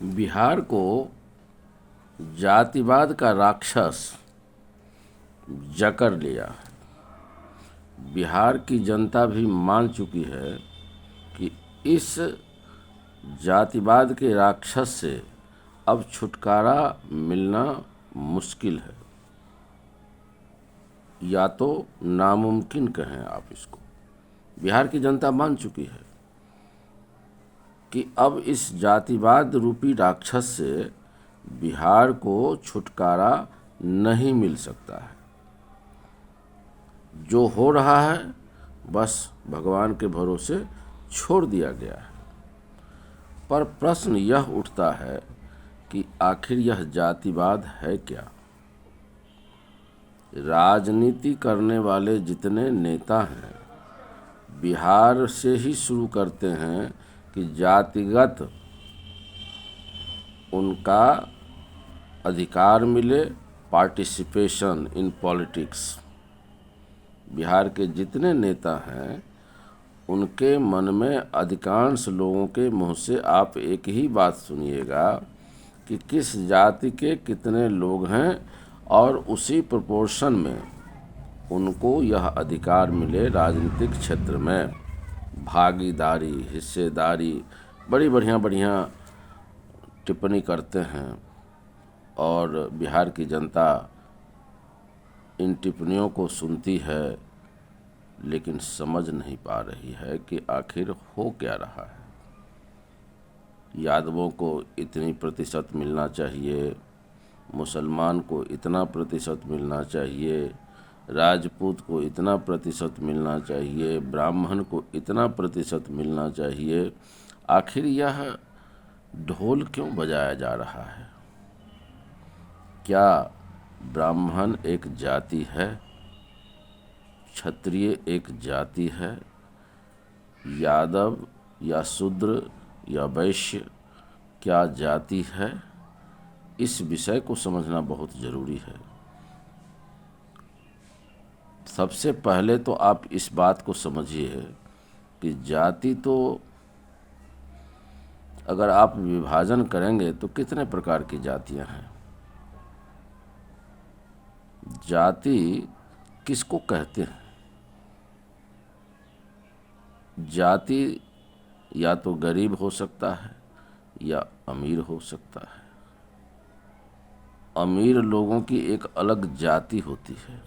बिहार को जातिवाद का राक्षस जकड़ लिया है। बिहार की जनता भी मान चुकी है कि इस जातिवाद के राक्षस से अब छुटकारा मिलना मुश्किल है, या तो नामुमकिन कहें आप इसको। बिहार की जनता मान चुकी है कि अब इस जातिवाद रूपी राक्षस से बिहार को छुटकारा नहीं मिल सकता है। जो हो रहा है बस भगवान के भरोसे छोड़ दिया गया है। पर प्रश्न यह उठता है कि आखिर यह जातिवाद है क्या? राजनीति करने वाले जितने नेता हैं बिहार से ही शुरू करते हैं कि जातिगत उनका अधिकार मिले, पार्टिसिपेशन इन पॉलिटिक्स। बिहार के जितने नेता हैं उनके मन में अधिकांश लोगों के मुंह से आप एक ही बात सुनिएगा कि किस जाति के कितने लोग हैं और उसी प्रोपोर्शन में उनको यह अधिकार मिले राजनीतिक क्षेत्र में। भागीदारी, हिस्सेदारी, बड़ी बढ़िया टिप्पणी करते हैं और बिहार की जनता इन टिप्पणियों को सुनती है, लेकिन समझ नहीं पा रही है कि आखिर हो क्या रहा है। यादवों को इतनी प्रतिशत मिलना चाहिए, मुसलमान को इतना प्रतिशत मिलना चाहिए, राजपूत को इतना प्रतिशत मिलना चाहिए, ब्राह्मण को इतना प्रतिशत मिलना चाहिए। आखिर यह ढोल क्यों बजाया जा रहा है? क्या ब्राह्मण एक जाति है? क्षत्रिय एक जाति है? यादव या शूद्र या वैश्य क्या जाति है? इस विषय को समझना बहुत ज़रूरी है। सबसे पहले तो आप इस बात को समझिए कि जाति तो अगर आप विभाजन करेंगे तो कितने प्रकार की जातियां हैं। जाति किसको कहते हैं? जाति या तो गरीब हो सकता है या अमीर हो सकता है। अमीर लोगों की एक अलग जाति होती है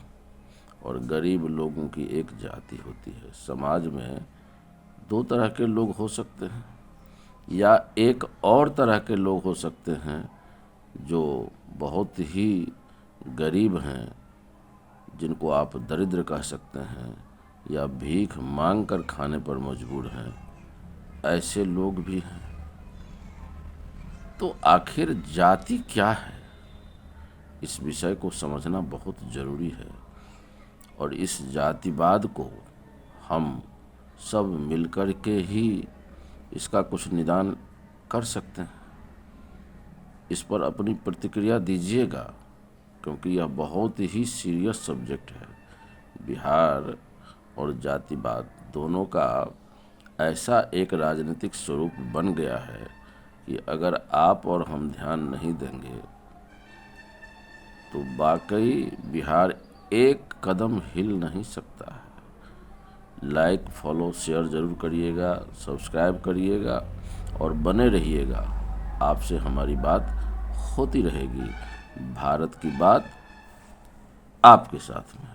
और गरीब लोगों की एक जाति होती है। समाज में दो तरह के लोग हो सकते हैं, या एक और तरह के लोग हो सकते हैं जो बहुत ही गरीब हैं, जिनको आप दरिद्र कह सकते हैं, या भीख मांग कर खाने पर मजबूर हैं। ऐसे लोग भी हैं। तो आखिर जाति क्या है, इस विषय को समझना बहुत ज़रूरी है। और इस जातिवाद को हम सब मिलकर के ही इसका कुछ निदान कर सकते हैं। इस पर अपनी प्रतिक्रिया दीजिएगा, क्योंकि यह बहुत ही सीरियस सब्जेक्ट है। बिहार और जातिवाद दोनों का ऐसा एक राजनीतिक स्वरूप बन गया है कि अगर आप और हम ध्यान नहीं देंगे तो वाकई बिहार एक कदम हिल नहीं सकता है। लाइक, फॉलो, शेयर ज़रूर करिएगा, सब्सक्राइब करिएगा और बने रहिएगा। आपसे हमारी बात होती रहेगी। भारत की बात आपके साथ में।